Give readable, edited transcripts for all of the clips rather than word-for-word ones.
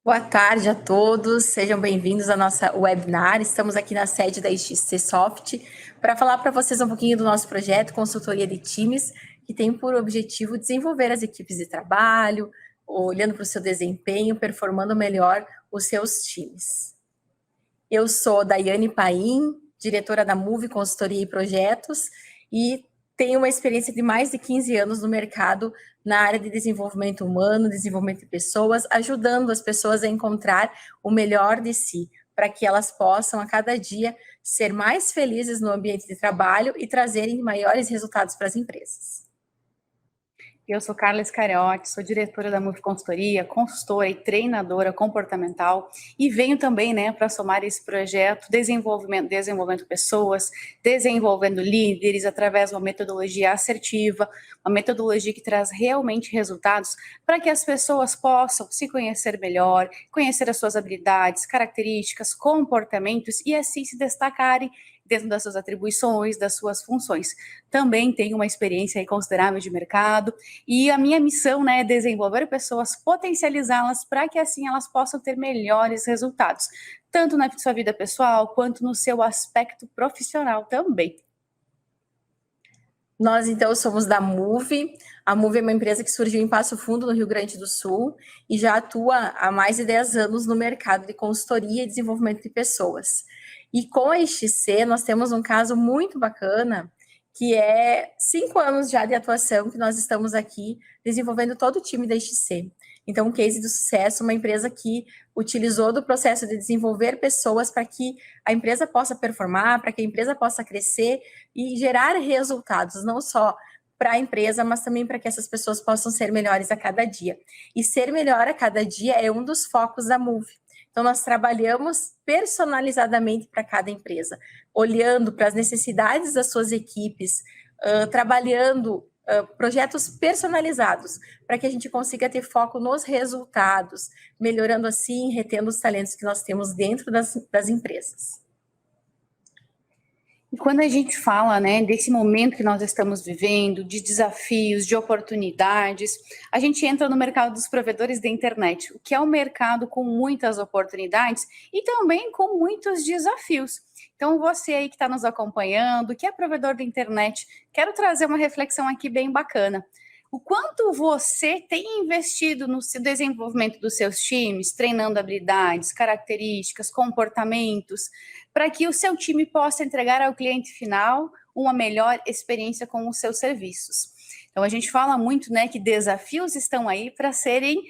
Boa tarde a todos, sejam bem-vindos à nossa webinar. Estamos aqui na sede da XC Soft para falar para vocês um pouquinho do nosso projeto Consultoria de Times, que tem por objetivo desenvolver as equipes de trabalho, olhando para o seu desempenho, performando melhor os seus times. Eu sou Daiane Paim, diretora da Move Consultoria e Projetos, e tenho uma experiência de mais de 15 anos no mercado na área de desenvolvimento humano, desenvolvimento de pessoas, ajudando as pessoas a encontrar o melhor de si, para que elas possam, a cada dia, ser mais felizes no ambiente de trabalho e trazerem maiores resultados para as empresas. Eu sou Carla Scariotti, sou diretora da Move Consultoria, consultora e treinadora comportamental e venho também, para somar esse projeto, desenvolvendo pessoas, desenvolvendo líderes através de uma metodologia assertiva, uma metodologia que traz realmente resultados para que as pessoas possam se conhecer melhor, conhecer as suas habilidades, características, comportamentos e assim se destacarem dentro das suas atribuições, das suas funções. Também tenho uma experiência aí considerável de mercado e a minha missão, é desenvolver pessoas, potencializá-las para que assim elas possam ter melhores resultados, tanto na sua vida pessoal quanto no seu aspecto profissional também. Nós, então, somos da Move. A Move é uma empresa que surgiu em Passo Fundo, no Rio Grande do Sul, e já atua há mais de 10 anos no mercado de consultoria e desenvolvimento de pessoas. E com a XC, nós temos um caso muito bacana, que é 5 anos já de atuação que nós estamos aqui desenvolvendo todo o time da XC. Então, um case do sucesso, uma empresa que utilizou do processo de desenvolver pessoas para que a empresa possa performar, para que a empresa possa crescer e gerar resultados, não só para a empresa, mas também para que essas pessoas possam ser melhores a cada dia. E ser melhor a cada dia é um dos focos da Move. Então, nós trabalhamos personalizadamente para cada empresa, olhando para as necessidades das suas equipes, trabalhando projetos personalizados, para que a gente consiga ter foco nos resultados, melhorando assim, retendo os talentos que nós temos dentro das empresas. E quando a gente fala, desse momento que nós estamos vivendo, de desafios, de oportunidades, a gente entra no mercado dos provedores da internet, o que é um mercado com muitas oportunidades e também com muitos desafios. Então, você aí que está nos acompanhando, que é provedor da internet, quero trazer uma reflexão aqui bem bacana. O quanto você tem investido no desenvolvimento dos seus times, treinando habilidades, características, comportamentos, para que o seu time possa entregar ao cliente final uma melhor experiência com os seus serviços. Então, a gente fala muito, que desafios estão aí para serem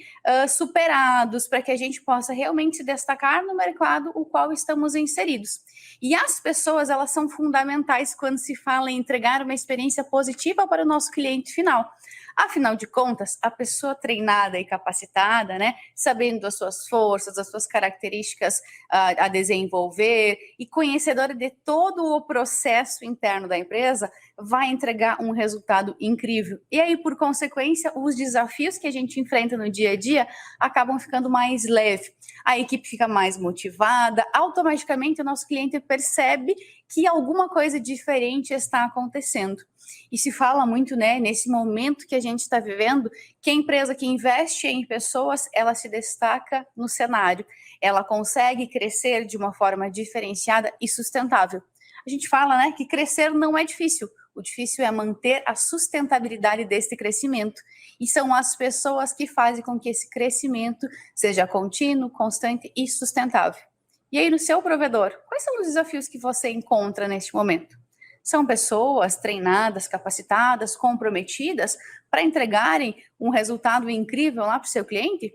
superados, para que a gente possa realmente se destacar no mercado o qual estamos inseridos. E as pessoas, elas são fundamentais quando se fala em entregar uma experiência positiva para o nosso cliente final. Afinal de contas, a pessoa treinada e capacitada, sabendo das suas forças, das suas características a desenvolver e conhecedora de todo o processo interno da empresa, vai entregar um resultado incrível. E aí, por consequência, os desafios que a gente enfrenta no dia a dia acabam ficando mais leves. A equipe fica mais motivada, automaticamente o nosso cliente percebe que alguma coisa diferente está acontecendo. E se fala muito, nesse momento que a gente está vivendo, que a empresa que investe em pessoas, ela se destaca no cenário, ela consegue crescer de uma forma diferenciada e sustentável. A gente fala, que crescer não é difícil, o difícil é manter a sustentabilidade desse crescimento. E são as pessoas que fazem com que esse crescimento seja contínuo, constante e sustentável. E aí, no seu provedor, quais são os desafios que você encontra neste momento? São pessoas treinadas, capacitadas, comprometidas para entregarem um resultado incrível lá para o seu cliente?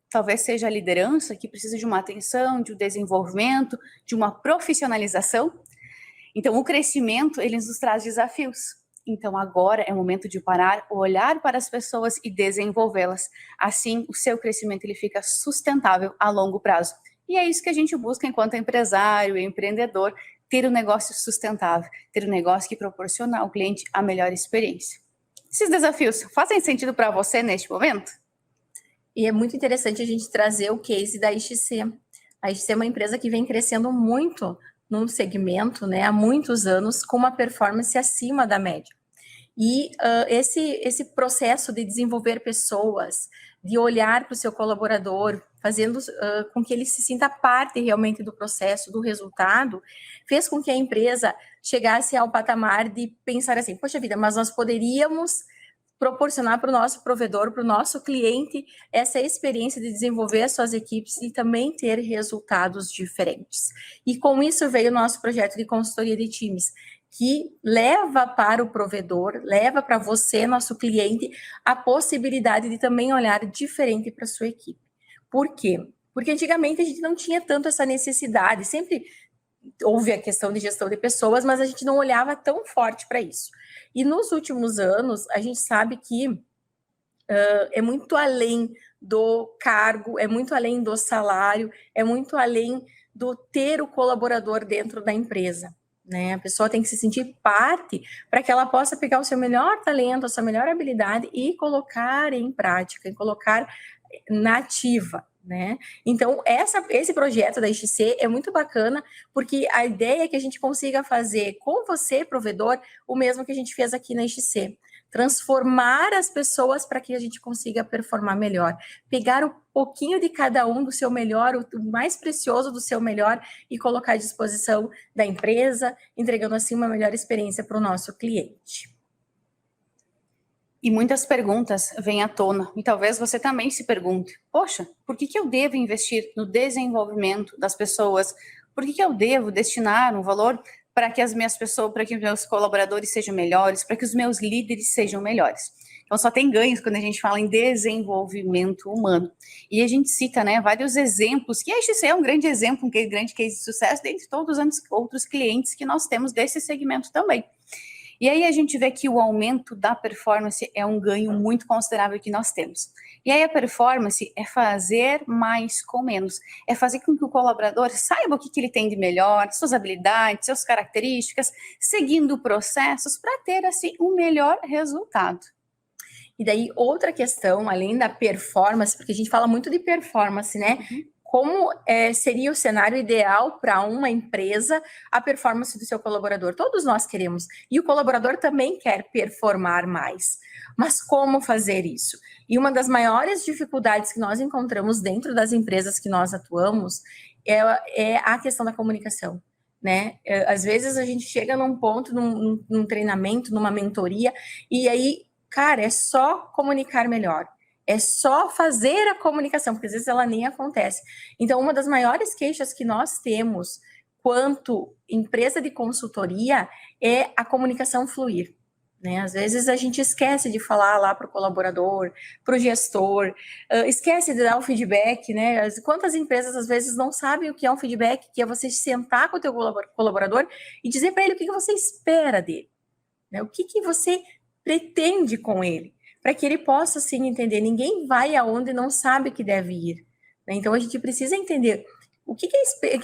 Talvez seja a liderança que precisa de uma atenção, de um desenvolvimento, de uma profissionalização. Então, o crescimento, ele nos traz desafios. Então, agora é o momento de parar, olhar para as pessoas e desenvolvê-las. Assim, o seu crescimento ele fica sustentável a longo prazo. E é isso que a gente busca enquanto empresário e empreendedor, ter um negócio sustentável, ter um negócio que proporciona ao cliente a melhor experiência. Esses desafios fazem sentido para você neste momento? E é muito interessante a gente trazer o case da XC. A XC é uma empresa que vem crescendo muito num segmento, há muitos anos, com uma performance acima da média. E esse processo de desenvolver pessoas, de olhar para o seu colaborador, fazendo com que ele se sinta parte realmente do processo, do resultado, fez com que a empresa chegasse ao patamar de pensar assim, poxa vida, mas nós poderíamos proporcionar para o nosso provedor, para o nosso cliente, essa experiência de desenvolver as suas equipes e também ter resultados diferentes. E com isso veio o nosso projeto de consultoria de times, que leva para o provedor, leva para você, nosso cliente, a possibilidade de também olhar diferente para a sua equipe. Por quê? Porque antigamente a gente não tinha tanto essa necessidade, sempre houve a questão de gestão de pessoas, mas a gente não olhava tão forte para isso. E nos últimos anos, a gente sabe que é muito além do cargo, é muito além do salário, é muito além do ter o colaborador dentro da empresa. Né? A pessoa tem que se sentir parte para que ela possa pegar o seu melhor talento, a sua melhor habilidade e colocar em prática, e colocar na ativa. Né? Então, esse projeto da XC é muito bacana, porque a ideia é que a gente consiga fazer com você, provedor, o mesmo que a gente fez aqui na XC. Transformar as pessoas para que a gente consiga performar melhor. Pegar um pouquinho de cada um do seu melhor, o mais precioso do seu melhor e colocar à disposição da empresa, entregando assim uma melhor experiência para o nosso cliente. E muitas perguntas vêm à tona, e talvez você também se pergunte, poxa, por que eu devo investir no desenvolvimento das pessoas? Por que eu devo destinar um valor para que as minhas pessoas, para que os meus colaboradores sejam melhores, para que os meus líderes sejam melhores? Então, só tem ganhos quando a gente fala em desenvolvimento humano. E a gente cita, né, vários exemplos, que a XC é um grande exemplo, um grande case de sucesso, dentre todos os outros clientes que nós temos desse segmento também. E aí a gente vê que o aumento da performance é um ganho muito considerável que nós temos. E aí a performance é fazer mais com menos. É fazer com que o colaborador saiba o que ele tem de melhor, suas habilidades, suas características, seguindo processos para ter, assim, um melhor resultado. E daí, outra questão, além da performance, porque a gente fala muito de performance, né? Como seria o cenário ideal para uma empresa a performance do seu colaborador? Todos nós queremos. E o colaborador também quer performar mais. Mas como fazer isso? E uma das maiores dificuldades que nós encontramos dentro das empresas que nós atuamos é a questão da comunicação. Né? Às vezes a gente chega num ponto, num treinamento, numa mentoria, e aí, cara, é só comunicar melhor. É só fazer a comunicação, porque às vezes ela nem acontece. Então, uma das maiores queixas que nós temos quanto empresa de consultoria é a comunicação fluir. Né? Às vezes a gente esquece de falar lá para o colaborador, para o gestor, esquece de dar o feedback, né? Quantas empresas às vezes não sabem o que é um feedback, que é você sentar com o teu colaborador e dizer para ele o que você espera dele, né? O que você pretende com ele, para que ele possa, sim, entender. Ninguém vai aonde não sabe que deve ir. Né? Então, a gente precisa entender o que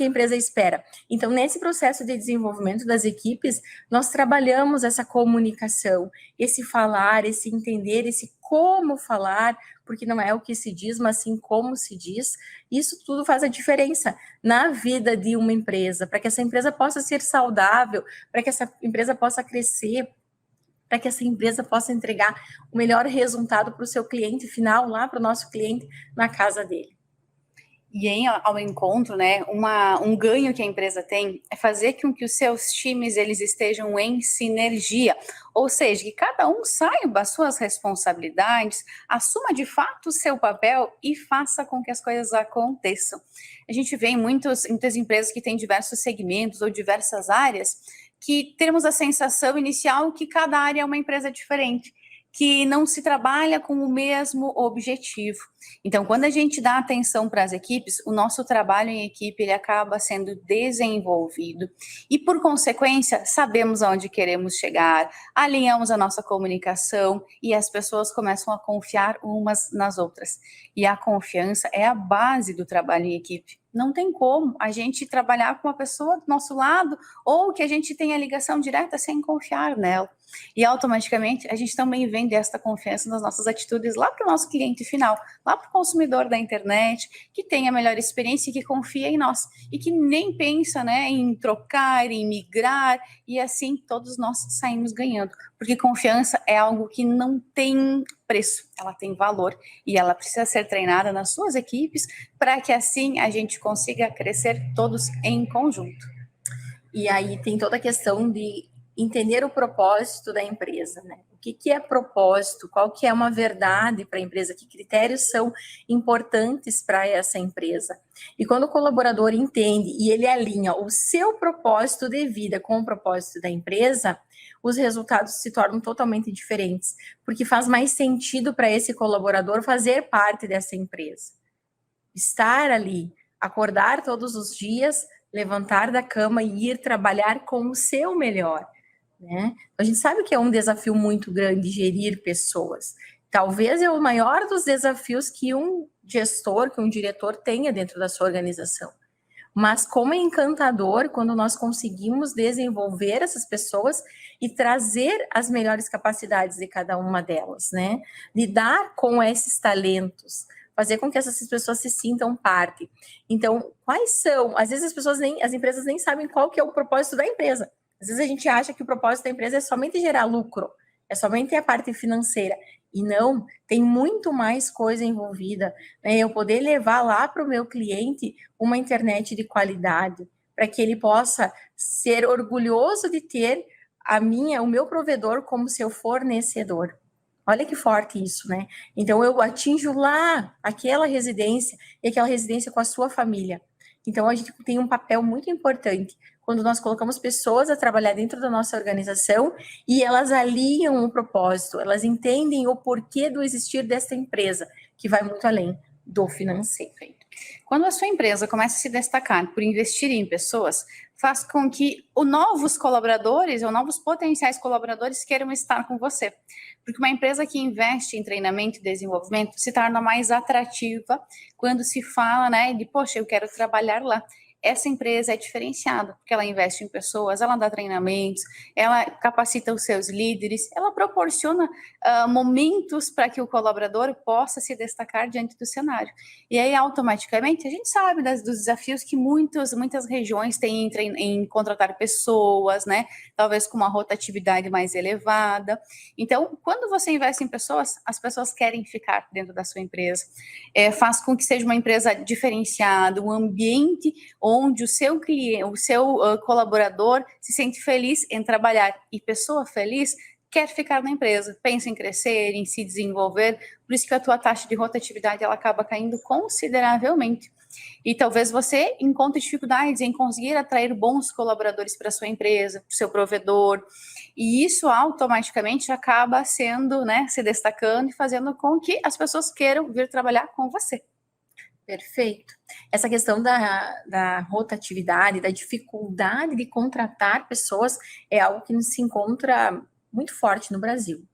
a empresa espera. Então, nesse processo de desenvolvimento das equipes, nós trabalhamos essa comunicação, esse falar, esse entender, esse como falar, porque não é o que se diz, mas sim como se diz. Isso tudo faz a diferença na vida de uma empresa, para que essa empresa possa ser saudável, para que essa empresa possa crescer, para que essa empresa possa entregar o melhor resultado para o seu cliente final, lá para o nosso cliente, na casa dele. E ao encontro, né, um ganho que a empresa tem é fazer com que os seus times eles estejam em sinergia, ou seja, que cada um saiba as suas responsabilidades, assuma de fato o seu papel e faça com que as coisas aconteçam. A gente vê em muitas empresas que têm diversos segmentos ou diversas áreas, que temos a sensação inicial que cada área é uma empresa diferente, que não se trabalha com o mesmo objetivo. Então, quando a gente dá atenção para as equipes, o nosso trabalho em equipe ele acaba sendo desenvolvido e, por consequência, sabemos aonde queremos chegar, alinhamos a nossa comunicação e as pessoas começam a confiar umas nas outras. E a confiança é a base do trabalho em equipe. Não tem como a gente trabalhar com uma pessoa do nosso lado ou que a gente tenha ligação direta sem confiar nela. E automaticamente a gente também vende esta confiança nas nossas atitudes lá para o nosso cliente final, lá para o consumidor da internet, que tem a melhor experiência e que confia em nós, e que nem pensa, né, em trocar, em migrar, e assim todos nós saímos ganhando, porque confiança é algo que não tem preço, ela tem valor, e ela precisa ser treinada nas suas equipes, para que assim a gente consiga crescer todos em conjunto. E aí tem toda a questão de entender o propósito da empresa, né? O que é propósito? Qual que é uma verdade para a empresa? Que critérios são importantes para essa empresa? E quando o colaborador entende e ele alinha o seu propósito de vida com o propósito da empresa, os resultados se tornam totalmente diferentes, porque faz mais sentido para esse colaborador fazer parte dessa empresa. Estar ali, acordar todos os dias, levantar da cama e ir trabalhar com o seu melhor, né? A gente sabe que é um desafio muito grande gerir pessoas. Talvez é o maior dos desafios que um gestor, que um diretor tenha dentro da sua organização. Mas como é encantador quando nós conseguimos desenvolver essas pessoas e trazer as melhores capacidades de cada uma delas, né? Lidar com esses talentos, fazer com que essas pessoas se sintam parte. Então, quais são? Às vezes as empresas nem sabem qual que é o propósito da empresa. Às vezes a gente acha que o propósito da empresa é somente gerar lucro, é somente a parte financeira. E não, tem muito mais coisa envolvida, né? Eu poder levar lá para o meu cliente uma internet de qualidade, para que ele possa ser orgulhoso de ter o meu provedor como seu fornecedor. Olha que forte isso, né? Então eu atinjo lá aquela residência e aquela residência com a sua família. Então a gente tem um papel muito importante quando nós colocamos pessoas a trabalhar dentro da nossa organização e elas alinham o propósito, elas entendem o porquê do existir dessa empresa, que vai muito além do financeiro. Quando a sua empresa começa a se destacar por investir em pessoas, faz com que os novos colaboradores ou novos potenciais colaboradores queiram estar com você. Porque uma empresa que investe em treinamento e desenvolvimento se torna mais atrativa quando se fala, né, de, poxa, eu quero trabalhar lá. Essa empresa é diferenciada, porque ela investe em pessoas, ela dá treinamentos, ela capacita os seus líderes, ela proporciona momentos para que o colaborador possa se destacar diante do cenário. E aí, automaticamente, a gente sabe dos desafios que muitas regiões têm em contratar pessoas, né? Talvez com uma rotatividade mais elevada. Então, quando você investe em pessoas, as pessoas querem ficar dentro da sua empresa. Faz com que seja uma empresa diferenciada, um ambiente onde o seu cliente, o seu colaborador se sente feliz em trabalhar. E pessoa feliz quer ficar na empresa, pensa em crescer, em se desenvolver, por isso que a tua taxa de rotatividade ela acaba caindo consideravelmente. E talvez você encontre dificuldades em conseguir atrair bons colaboradores para a sua empresa, para o seu provedor, e isso automaticamente acaba sendo, né, se destacando e fazendo com que as pessoas queiram vir trabalhar com você. Perfeito. Essa questão da rotatividade, da dificuldade de contratar pessoas é algo que se encontra muito forte no Brasil.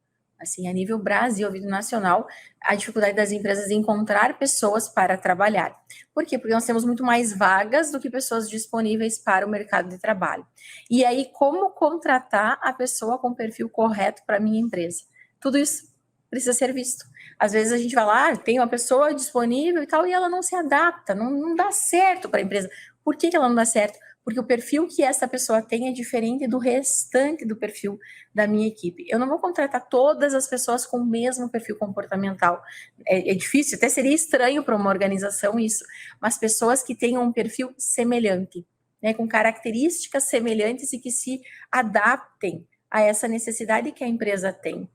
Assim, a nível Brasil, a nível nacional, a dificuldade das empresas em encontrar pessoas para trabalhar. Por quê? Porque nós temos muito mais vagas do que pessoas disponíveis para o mercado de trabalho. E aí, como contratar a pessoa com o perfil correto para a minha empresa? Tudo isso precisa ser visto. Às vezes a gente vai lá, tem uma pessoa disponível e tal, e ela não se adapta, não dá certo para a empresa. Por que ela não dá certo? Porque o perfil que essa pessoa tem é diferente do restante do perfil da minha equipe. Eu não vou contratar todas as pessoas com o mesmo perfil comportamental. É difícil, até seria estranho para uma organização isso, mas pessoas que tenham um perfil semelhante, né, com características semelhantes e que se adaptem a essa necessidade que a empresa tem.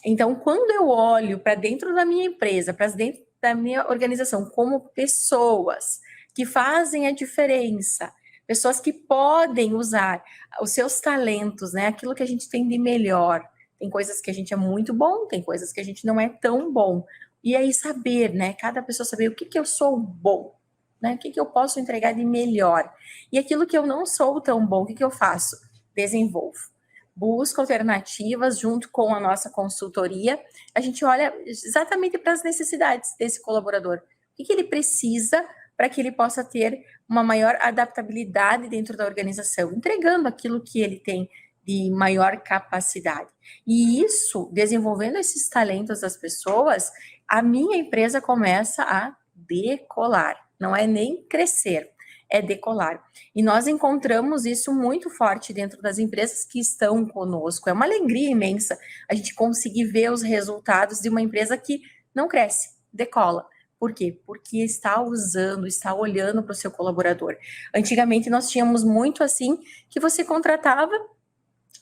Então, quando eu olho para dentro da minha empresa, para dentro da minha organização, como pessoas que fazem a diferença, pessoas que podem usar os seus talentos, né? Aquilo que a gente tem de melhor. Tem coisas que a gente é muito bom, tem coisas que a gente não é tão bom. E aí saber, né? Cada pessoa saber o que eu sou bom, né? O que eu posso entregar de melhor. E aquilo que eu não sou tão bom, o que eu faço? Desenvolvo. Busco alternativas junto com a nossa consultoria. A gente olha exatamente para as necessidades desse colaborador. O que ele precisa para que ele possa ter uma maior adaptabilidade dentro da organização, entregando aquilo que ele tem de maior capacidade. E isso, desenvolvendo esses talentos das pessoas, a minha empresa começa a decolar. Não é nem crescer, é decolar. E nós encontramos isso muito forte dentro das empresas que estão conosco. É uma alegria imensa a gente conseguir ver os resultados de uma empresa que não cresce, decola. Por quê? Porque está usando, está olhando para o seu colaborador. Antigamente nós tínhamos muito assim, que você contratava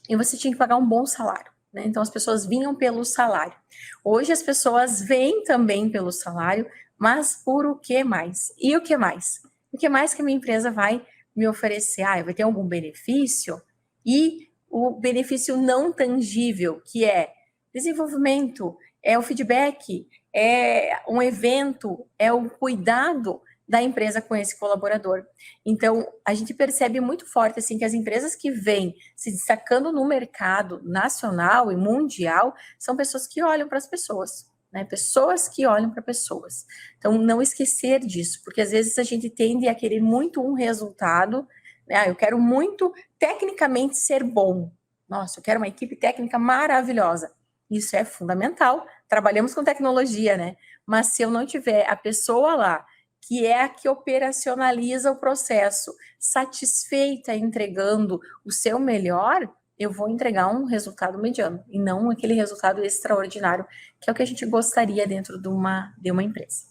e você tinha que pagar um bom salário, né? Então as pessoas vinham pelo salário. Hoje as pessoas vêm também pelo salário, mas por o que mais? E o que mais? O que mais que a minha empresa vai me oferecer? Vai ter algum benefício? E o benefício não tangível, que é desenvolvimento, é o feedback, é um evento, é o cuidado da empresa com esse colaborador. Então, a gente percebe muito forte assim que as empresas que vêm se destacando no mercado nacional e mundial são pessoas que olham para as pessoas, né? Pessoas que olham para pessoas. Então, não esquecer disso, porque às vezes a gente tende a querer muito um resultado, né? Eu quero muito tecnicamente ser bom. Nossa, eu quero uma equipe técnica maravilhosa. Isso é fundamental. Trabalhamos com tecnologia, né? Mas se eu não tiver a pessoa lá, que é a que operacionaliza o processo, satisfeita entregando o seu melhor, eu vou entregar um resultado mediano, e não aquele resultado extraordinário, que é o que a gente gostaria dentro de uma empresa.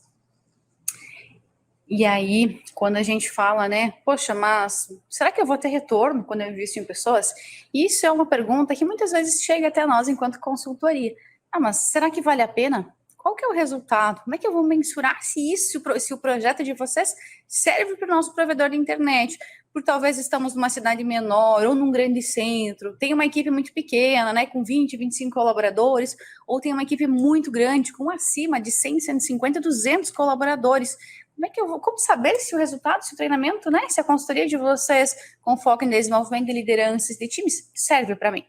E aí, quando a gente fala, né, poxa, mas será que eu vou ter retorno quando eu invisto em pessoas? Isso é uma pergunta que muitas vezes chega até nós enquanto consultoria. Mas será que vale a pena? Qual que é o resultado? Como é que eu vou mensurar se o projeto de vocês serve para o nosso provedor de internet? Por talvez estamos numa cidade menor ou num grande centro, tem uma equipe muito pequena, né, com 20, 25 colaboradores, ou tem uma equipe muito grande, com acima de 100, 150, 200 colaboradores. Como saber se o resultado, se o treinamento, né, se a consultoria de vocês com foco em desenvolvimento de lideranças de times serve para mim?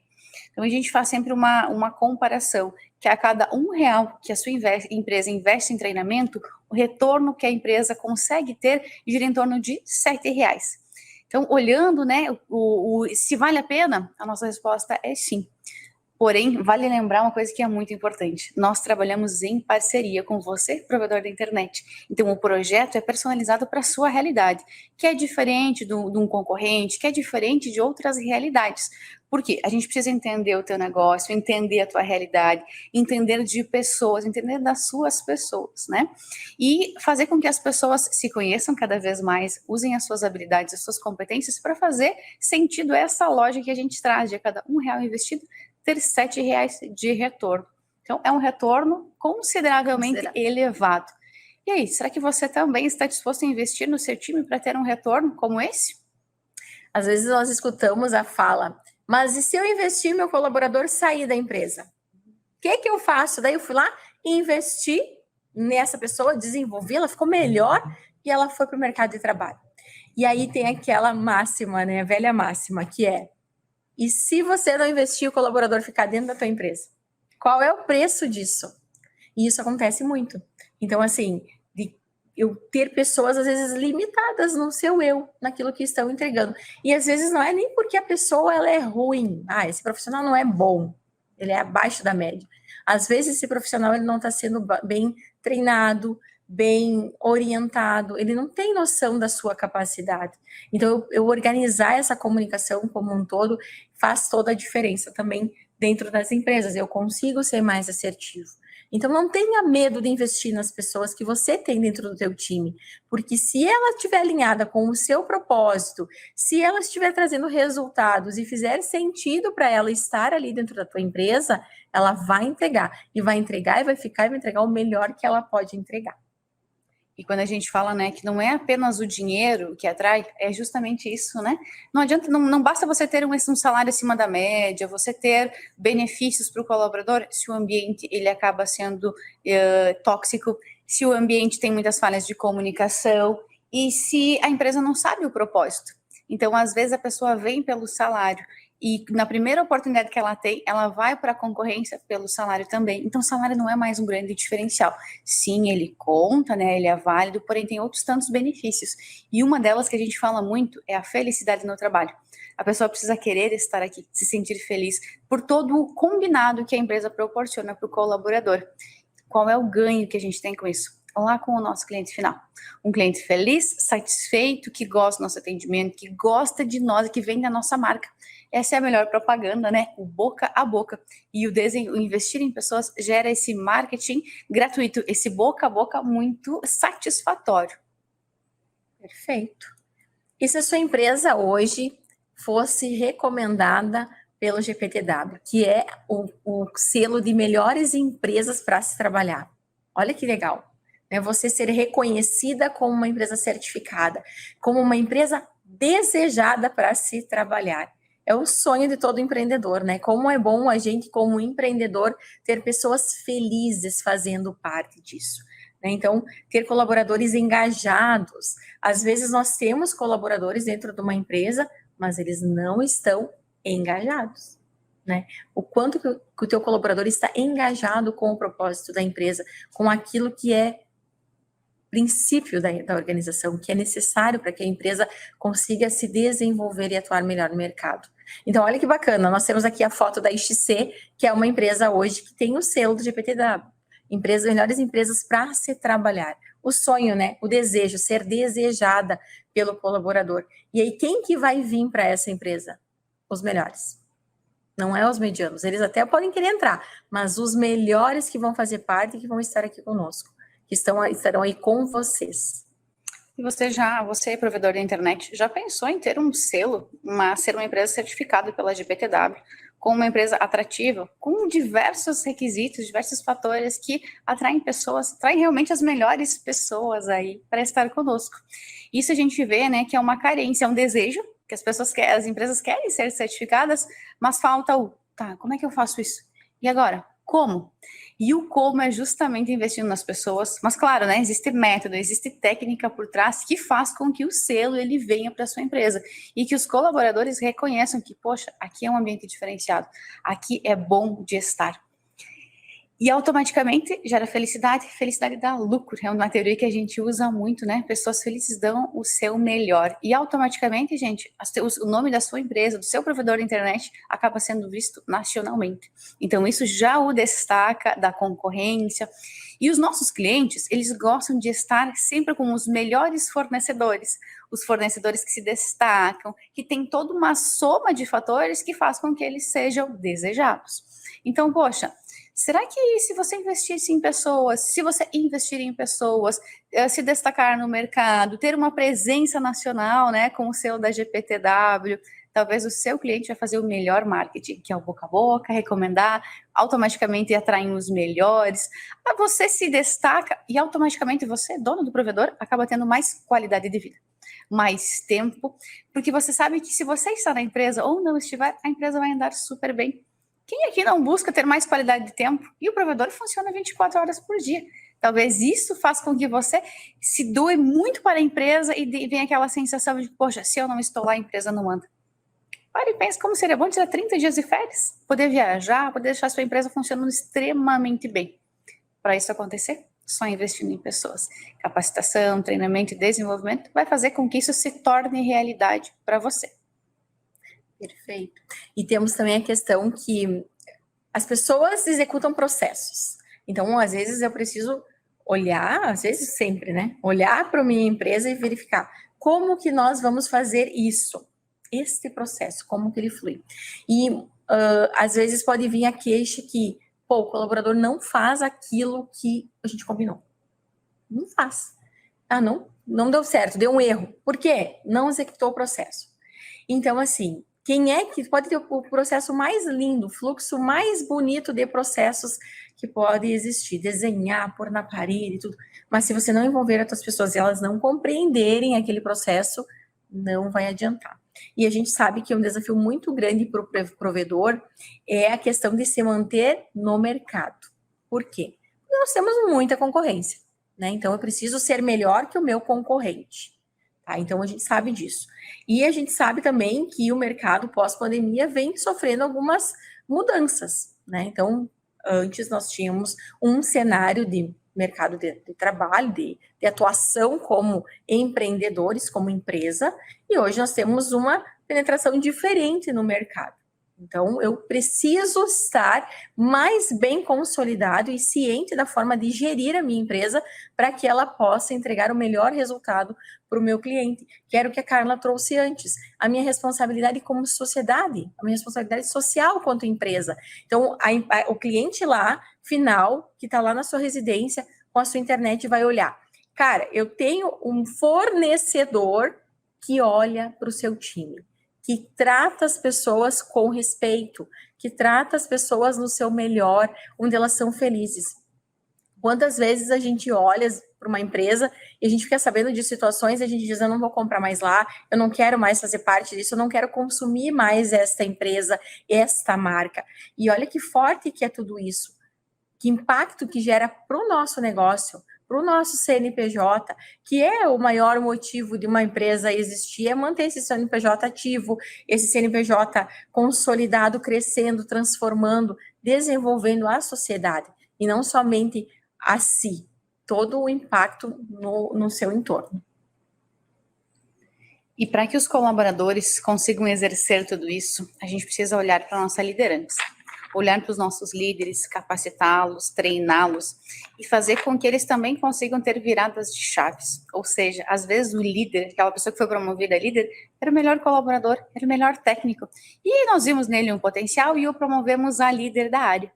Então, a gente faz sempre uma comparação, que a cada R$1 que a sua empresa investe em treinamento, o retorno que a empresa consegue ter gira em torno de R$7. Então, olhando, né, se vale a pena, a nossa resposta é sim. Porém, vale lembrar uma coisa que é muito importante. Nós trabalhamos em parceria com você, provedor da internet. Então, o projeto é personalizado para a sua realidade, que é diferente de um concorrente, que é diferente de outras realidades. Por quê? A gente precisa entender o teu negócio, entender a tua realidade, entender de pessoas, entender das suas pessoas, né? E fazer com que as pessoas se conheçam cada vez mais, usem as suas habilidades, as suas competências para fazer sentido essa lógica que a gente traz de a cada R$1 investido, ter R$7 de retorno. Então, é um retorno consideravelmente elevado. E aí, será que você também está disposto a investir no seu time para ter um retorno como esse? Às vezes nós escutamos a fala, mas e se eu investir meu colaborador sair da empresa? O que eu faço? Daí eu fui lá e investi nessa pessoa, desenvolvi, ela ficou melhor e ela foi para o mercado de trabalho. E aí tem aquela máxima, né, a velha máxima, que é: e se você não investir, o colaborador ficar dentro da tua empresa? Qual é o preço disso? E isso acontece muito. Então, assim, de eu ter pessoas, às vezes, limitadas no seu eu, naquilo que estão entregando. E, às vezes, não é nem porque a pessoa ela é ruim. Esse profissional não é bom. Ele é abaixo da média. Às vezes, esse profissional ele não está sendo bem treinado, bem orientado, ele não tem noção da sua capacidade. Então, eu organizar essa comunicação como um todo faz toda a diferença também dentro das empresas. Eu consigo ser mais assertivo. Então, não tenha medo de investir nas pessoas que você tem dentro do teu time, porque se ela estiver alinhada com o seu propósito, se ela estiver trazendo resultados e fizer sentido para ela estar ali dentro da tua empresa, ela vai entregar e vai ficar e vai entregar o melhor que ela pode entregar. E quando a gente fala, né, que não é apenas o dinheiro que atrai, é justamente isso, né? Não adianta, não basta você ter um salário acima da média, você ter benefícios para o colaborador, se o ambiente ele acaba sendo tóxico, se o ambiente tem muitas falhas de comunicação e se a empresa não sabe o propósito. Então, às vezes, a pessoa vem pelo salário E na primeira oportunidade que ela tem, ela vai para a concorrência pelo salário também. Então, o salário não é mais um grande diferencial. Sim, ele conta, né? Ele é válido, porém tem outros tantos benefícios. E uma delas que a gente fala muito é a felicidade no trabalho. A pessoa precisa querer estar aqui, se sentir feliz por todo o combinado que a empresa proporciona para o colaborador. Qual é o ganho que a gente tem com isso? Lá com o nosso cliente final. Um cliente feliz, satisfeito, que gosta do nosso atendimento, que gosta de nós e que vem da nossa marca. Essa é a melhor propaganda, né? O boca a boca. E o investir em pessoas gera esse marketing gratuito, esse boca a boca muito satisfatório. Perfeito. E se a sua empresa hoje fosse recomendada pelo GPTW, que é o selo de melhores empresas para se trabalhar? Olha que legal, né? Você ser reconhecida como uma empresa certificada, como uma empresa desejada para se trabalhar. É o sonho de todo empreendedor, né? Como é bom a gente, como empreendedor, ter pessoas felizes fazendo parte disso. Então, ter colaboradores engajados. Às vezes nós temos colaboradores dentro de uma empresa, mas eles não estão engajados, né? O quanto que o teu colaborador está engajado com o propósito da empresa, com aquilo que é princípio da organização, que é necessário para que a empresa consiga se desenvolver e atuar melhor no mercado. Então, olha que bacana, nós temos aqui a foto da XC, que é uma empresa hoje que tem o selo do GPTW. Melhores empresas para se trabalhar. O sonho, né? O desejo, ser desejada pelo colaborador. E aí, quem que vai vir para essa empresa? Os melhores. Não é os medianos. Eles até podem querer entrar, mas os melhores que vão fazer parte e que vão estar aqui conosco, que estarão aí com vocês. E você, provedor da internet, já pensou em ter um selo, ser uma empresa certificada pela GPTW, com uma empresa atrativa, com diversos requisitos, diversos fatores que atraem realmente as melhores pessoas aí para estar conosco. Isso a gente vê, né, que é uma carência, é um desejo que as empresas querem ser certificadas, mas falta como é que eu faço isso? E agora? Como? E o como é justamente investindo nas pessoas, mas claro, né, existe método, existe técnica por trás que faz com que o selo ele venha para a sua empresa e que os colaboradores reconheçam que, poxa, aqui é um ambiente diferenciado, aqui é bom de estar. E automaticamente gera felicidade, felicidade dá lucro, é uma teoria que a gente usa muito, né? Pessoas felizes dão o seu melhor. E automaticamente, gente, o nome da sua empresa, do seu provedor de internet, acaba sendo visto nacionalmente. Então, isso já o destaca da concorrência. E os nossos clientes, eles gostam de estar sempre com os melhores fornecedores, os fornecedores que se destacam, que tem toda uma soma de fatores que faz com que eles sejam desejados. Então, poxa, será que se você investir em pessoas, se destacar no mercado, ter uma presença nacional, né, com o selo da GPTW, talvez o seu cliente vai fazer o melhor marketing, que é o boca a boca, recomendar, automaticamente atraem os melhores. Você se destaca e automaticamente você, dono do provedor, acaba tendo mais qualidade de vida, mais tempo, porque você sabe que se você está na empresa ou não estiver, a empresa vai andar super bem. Quem aqui não busca ter mais qualidade de tempo? E o provedor funciona 24 horas por dia. Talvez isso faça com que você se doe muito para a empresa e venha aquela sensação de, poxa, se eu não estou lá, a empresa não anda. Para e pensa como seria bom tirar 30 dias de férias, poder viajar, poder deixar a sua empresa funcionando extremamente bem. Para isso acontecer, só investindo em pessoas. Capacitação, treinamento e desenvolvimento vai fazer com que isso se torne realidade para você. Perfeito. E temos também a questão que as pessoas executam processos. Então, às vezes eu preciso olhar, às vezes sempre, né? Olhar para a minha empresa e verificar como que nós vamos fazer isso, este processo, como que ele flui. E às vezes pode vir a queixa que, pô, o colaborador não faz aquilo que a gente combinou. Não faz. Não deu certo, deu um erro. Por quê? Não executou o processo. Então, assim, quem é que pode ter o processo mais lindo, o fluxo mais bonito de processos que pode existir, desenhar, pôr na parede e tudo, mas se você não envolver as pessoas e elas não compreenderem aquele processo, não vai adiantar. E a gente sabe que um desafio muito grande para o provedor é a questão de se manter no mercado. Por quê? Porque nós temos muita concorrência, né? Então eu preciso ser melhor que o meu concorrente. Tá? Então, a gente sabe disso. E a gente sabe também que o mercado pós-pandemia vem sofrendo algumas mudanças, né? Então, antes nós tínhamos um cenário de mercado de trabalho, de atuação como empreendedores, como empresa, e hoje nós temos uma penetração diferente no mercado. Então, eu preciso estar mais bem consolidado e ciente da forma de gerir a minha empresa para que ela possa entregar o melhor resultado para o meu cliente, que era o que a Carla trouxe antes. A minha responsabilidade como sociedade, a minha responsabilidade social quanto empresa. Então, o cliente lá, final, que está lá na sua residência, com a sua internet, vai olhar. Cara, eu tenho um fornecedor que olha para o seu time, que trata as pessoas com respeito, que trata as pessoas no seu melhor, onde elas são felizes. Quantas vezes a gente olha para uma empresa e a gente fica sabendo de situações e a gente diz, eu não vou comprar mais lá, eu não quero mais fazer parte disso, eu não quero consumir mais esta empresa, esta marca. E olha que forte que é tudo isso, que impacto que gera para o nosso negócio, para o nosso CNPJ, que é o maior motivo de uma empresa existir, é manter esse CNPJ ativo, esse CNPJ consolidado, crescendo, transformando, desenvolvendo a sociedade, e não somente a si, todo o impacto no seu entorno. E para que os colaboradores consigam exercer tudo isso, a gente precisa olhar para a nossa liderança. Olhar para os nossos líderes, capacitá-los, treiná-los e fazer com que eles também consigam ter viradas de chaves. Ou seja, às vezes o líder, aquela pessoa que foi promovida a líder, era o melhor colaborador, era o melhor técnico. E nós vimos nele um potencial e o promovemos a líder da área.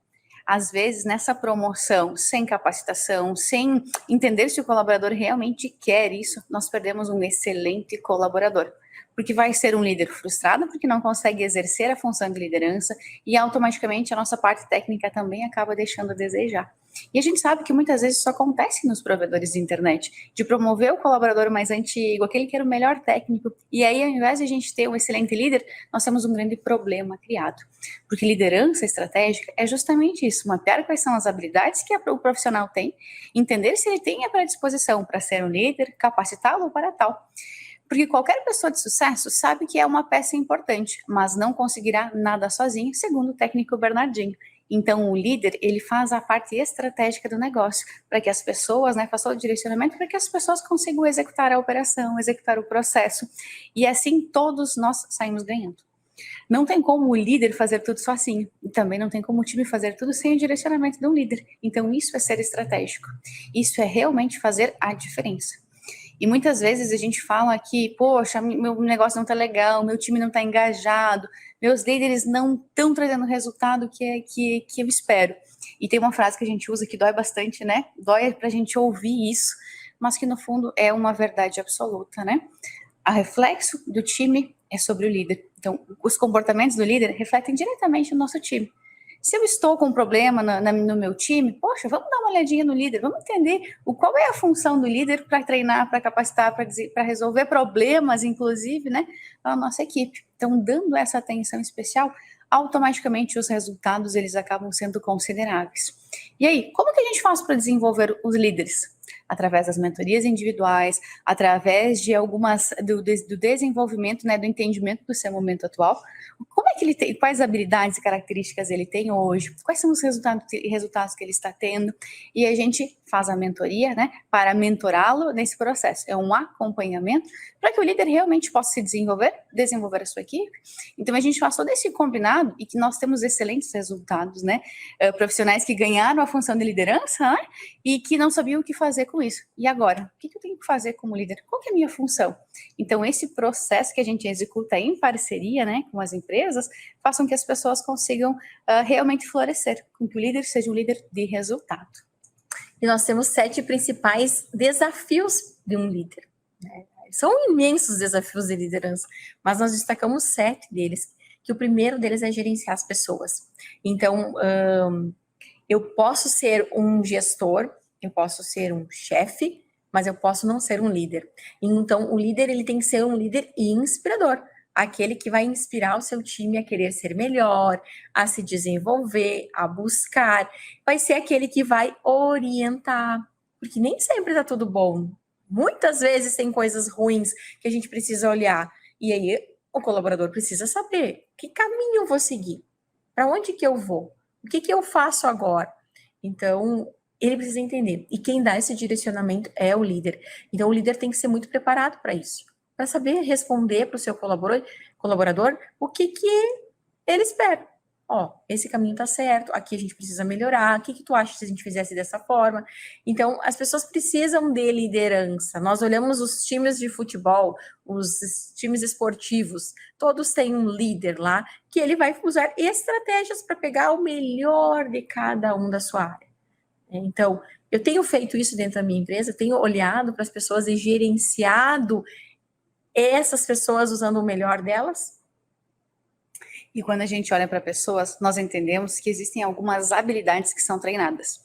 Às vezes, nessa promoção, sem capacitação, sem entender se o colaborador realmente quer isso, nós perdemos um excelente colaborador. Porque vai ser um líder frustrado, porque não consegue exercer a função de liderança e automaticamente a nossa parte técnica também acaba deixando a desejar. E a gente sabe que muitas vezes isso acontece nos provedores de internet, de promover o colaborador mais antigo, aquele que era o melhor técnico, e aí ao invés de a gente ter um excelente líder, nós temos um grande problema criado. Porque liderança estratégica é justamente isso, mapear quais são as habilidades que o profissional tem, entender se ele tem a predisposição para ser um líder, capacitá-lo para tal. Porque qualquer pessoa de sucesso sabe que é uma peça importante, mas não conseguirá nada sozinho, segundo o técnico Bernardinho. Então, o líder, ele faz a parte estratégica do negócio, para que as pessoas, façam o direcionamento, para que as pessoas consigam executar a operação, executar o processo. E assim, todos nós saímos ganhando. Não tem como o líder fazer tudo sozinho. E também não tem como o time fazer tudo sem o direcionamento de um líder. Então, isso é ser estratégico. Isso é realmente fazer a diferença. E muitas vezes a gente fala que, poxa, meu negócio não está legal, meu time não está engajado, meus líderes não estão trazendo o resultado que eu espero. E tem uma frase que a gente usa que dói bastante, né? Dói para a gente ouvir isso, mas que no fundo é uma verdade absoluta, né? A reflexo do time é sobre o líder. Então, os comportamentos do líder refletem diretamente no nosso time. Se eu estou com um problema no meu time, poxa, vamos dar uma olhadinha no líder, vamos entender qual é a função do líder para treinar, para capacitar, para resolver problemas, inclusive, na nossa equipe. Então, dando essa atenção especial, automaticamente os resultados eles acabam sendo consideráveis. E aí, como que a gente faz para desenvolver os líderes? Através das mentorias individuais, através de do desenvolvimento, do entendimento do seu momento atual. Como é que ele tem, quais habilidades e características ele tem hoje, quais são os resultados que ele está tendo, e a gente faz a mentoria, para mentorá-lo nesse processo. É um acompanhamento para que o líder realmente possa se desenvolver a sua equipe. Então, a gente faz todo esse combinado e que nós temos excelentes resultados, profissionais que ganharam a função de liderança, e que não sabiam o que fazer com isso. E agora? O que eu tenho que fazer como líder? Qual que é a minha função? Então, esse processo que a gente executa em parceria, com as empresas, faz com que as pessoas consigam realmente florescer, com que o líder seja um líder de resultado. E nós temos 7 principais desafios de um líder. São imensos desafios de liderança, mas nós destacamos 7 deles, que o primeiro deles é gerenciar as pessoas. Então, eu posso ser um gestor, eu posso ser um chefe, mas eu posso não ser um líder. Então, o líder ele tem que ser um líder inspirador, aquele que vai inspirar o seu time a querer ser melhor, a se desenvolver, a buscar. Vai ser aquele que vai orientar, porque nem sempre está tudo bom. Muitas vezes tem coisas ruins que a gente precisa olhar. E aí o colaborador precisa saber que caminho eu vou seguir, para onde que eu vou, o que que eu faço agora. Então, ele precisa entender. E quem dá esse direcionamento é o líder. Então, o líder tem que ser muito preparado para isso, para saber responder para o seu colaborador o que que ele espera. Ó, esse caminho tá certo, aqui a gente precisa melhorar, o que que tu acha se a gente fizesse dessa forma? Então, as pessoas precisam de liderança. Nós olhamos os times de futebol, os times esportivos, todos têm um líder lá, que ele vai usar estratégias para pegar o melhor de cada um da sua área. Então, eu tenho feito isso dentro da minha empresa, tenho olhado para as pessoas e gerenciado essas pessoas usando o melhor delas. E quando a gente olha para pessoas, nós entendemos que existem algumas habilidades que são treinadas.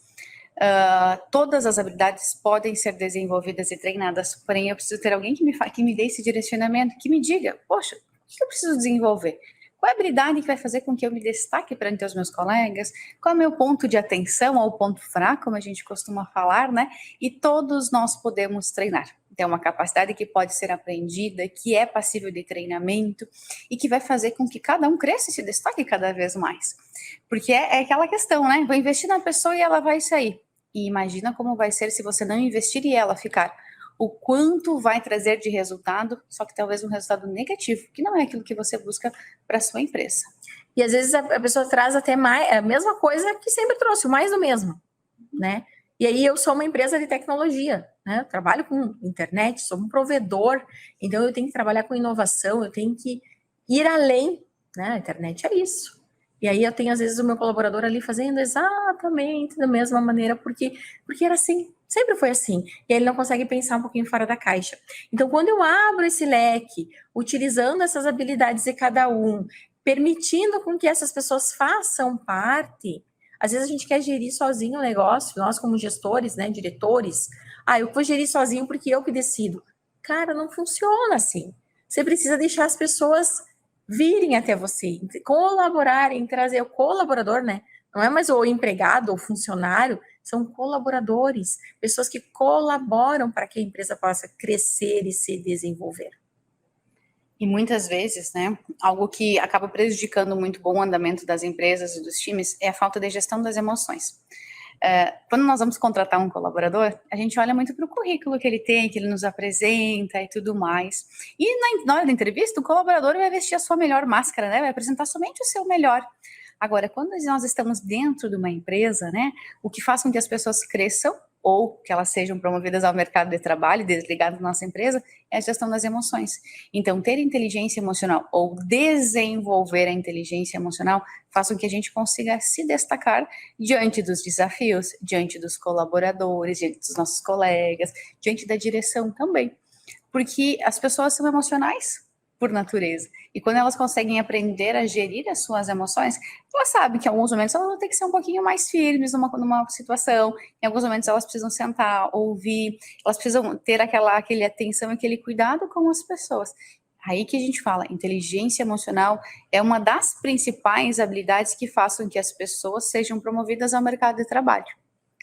Todas as habilidades podem ser desenvolvidas e treinadas, porém eu preciso ter alguém que me dê esse direcionamento, que me diga, poxa, o que eu preciso desenvolver? Qual é a habilidade que vai fazer com que eu me destaque perante os meus colegas? Qual é o meu ponto de atenção ou ponto fraco, como a gente costuma falar, né? E todos nós podemos treinar. Então, uma capacidade que pode ser aprendida, que é passível de treinamento e que vai fazer com que cada um cresça e se destaque cada vez mais. Porque é aquela questão, né? Vou investir na pessoa e ela vai sair. E imagina como vai ser se você não investir e ela ficar. O quanto vai trazer de resultado, só que talvez um resultado negativo, que não é aquilo que você busca para sua empresa. E às vezes a pessoa traz até mais, a mesma coisa que sempre trouxe, o mais do mesmo, né? E aí eu sou uma empresa de tecnologia, né? Eu trabalho com internet, sou um provedor, então eu tenho que trabalhar com inovação, eu tenho que ir além, né? A internet é isso. E aí eu tenho, às vezes, o meu colaborador ali fazendo exatamente da mesma maneira, porque era assim, sempre foi assim. E aí ele não consegue pensar um pouquinho fora da caixa. Então, quando eu abro esse leque, utilizando essas habilidades de cada um, permitindo com que essas pessoas façam parte, às vezes a gente quer gerir sozinho o negócio, nós como gestores, né, diretores, eu vou gerir sozinho porque eu que decido. Cara, não funciona assim. Você precisa deixar as pessoas virem até você, colaborarem, trazer o colaborador, né? Não é mais o empregado ou funcionário, são colaboradores, pessoas que colaboram para que a empresa possa crescer e se desenvolver. E muitas vezes, né, algo que acaba prejudicando muito o bom andamento das empresas e dos times é a falta de gestão das emoções. Quando nós vamos contratar um colaborador, a gente olha muito para o currículo que ele tem, que ele nos apresenta e tudo mais. E na hora da entrevista, o colaborador vai vestir a sua melhor máscara, né? Vai apresentar somente o seu melhor. Agora, quando nós estamos dentro de uma empresa, né, o que faz com que as pessoas cresçam ou que elas sejam promovidas ao mercado de trabalho, desligadas da nossa empresa, é a gestão das emoções. Então, ter inteligência emocional ou desenvolver a inteligência emocional faz com que a gente consiga se destacar diante dos desafios, diante dos colaboradores, diante dos nossos colegas, diante da direção também. Porque as pessoas são emocionais por natureza. E quando elas conseguem aprender a gerir as suas emoções, elas sabem que em alguns momentos elas vão ter que ser um pouquinho mais firmes numa situação, em alguns momentos elas precisam sentar, ouvir, elas precisam ter aquele atenção, aquele cuidado com as pessoas. Aí que a gente fala, inteligência emocional é uma das principais habilidades que façam que as pessoas sejam promovidas ao mercado de trabalho.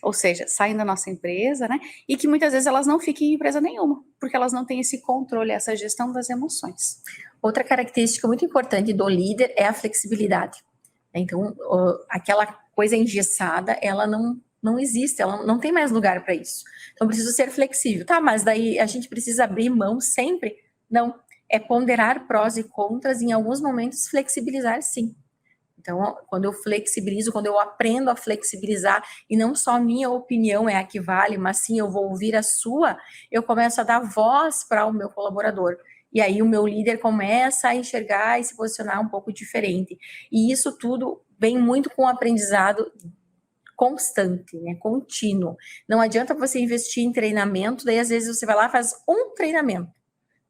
Ou seja, saem da nossa empresa, né? E que muitas vezes elas não fiquem em empresa nenhuma, porque elas não têm esse controle, essa gestão das emoções. Outra característica muito importante do líder é a flexibilidade. Então, aquela coisa engessada, ela não existe, ela não tem mais lugar para isso. Então, preciso ser flexível. Tá, mas daí a gente precisa abrir mão sempre? Não, é ponderar prós e contras, e em alguns momentos flexibilizar sim. Então, quando eu flexibilizo, quando eu aprendo a flexibilizar, e não só a minha opinião é a que vale, mas sim eu vou ouvir a sua, eu começo a dar voz para o meu colaborador. E aí o meu líder começa a enxergar e se posicionar um pouco diferente. E isso tudo vem muito com o aprendizado constante, né, contínuo. Não adianta você investir em treinamento, daí às vezes você vai lá e faz um treinamento.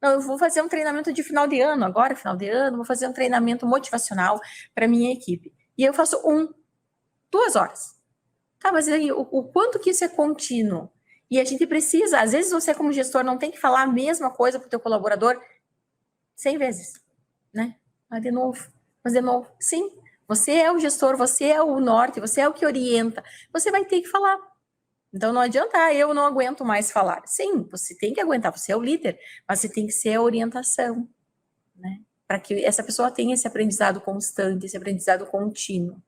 Não, eu vou fazer um treinamento de final de ano, agora, final de ano, vou fazer um treinamento motivacional para minha equipe. E eu faço 2 horas. Tá, mas aí, o quanto que isso é contínuo? E a gente precisa, às vezes você como gestor não tem que falar a mesma coisa para o teu colaborador 100 vezes, né? Mas de novo, sim, você é o gestor, você é o norte, você é o que orienta, você vai ter que falar. Então não adianta, eu não aguento mais falar. Sim, você tem que aguentar, você é o líder, mas você tem que ser a orientação, né? Para que essa pessoa tenha esse aprendizado constante, esse aprendizado contínuo.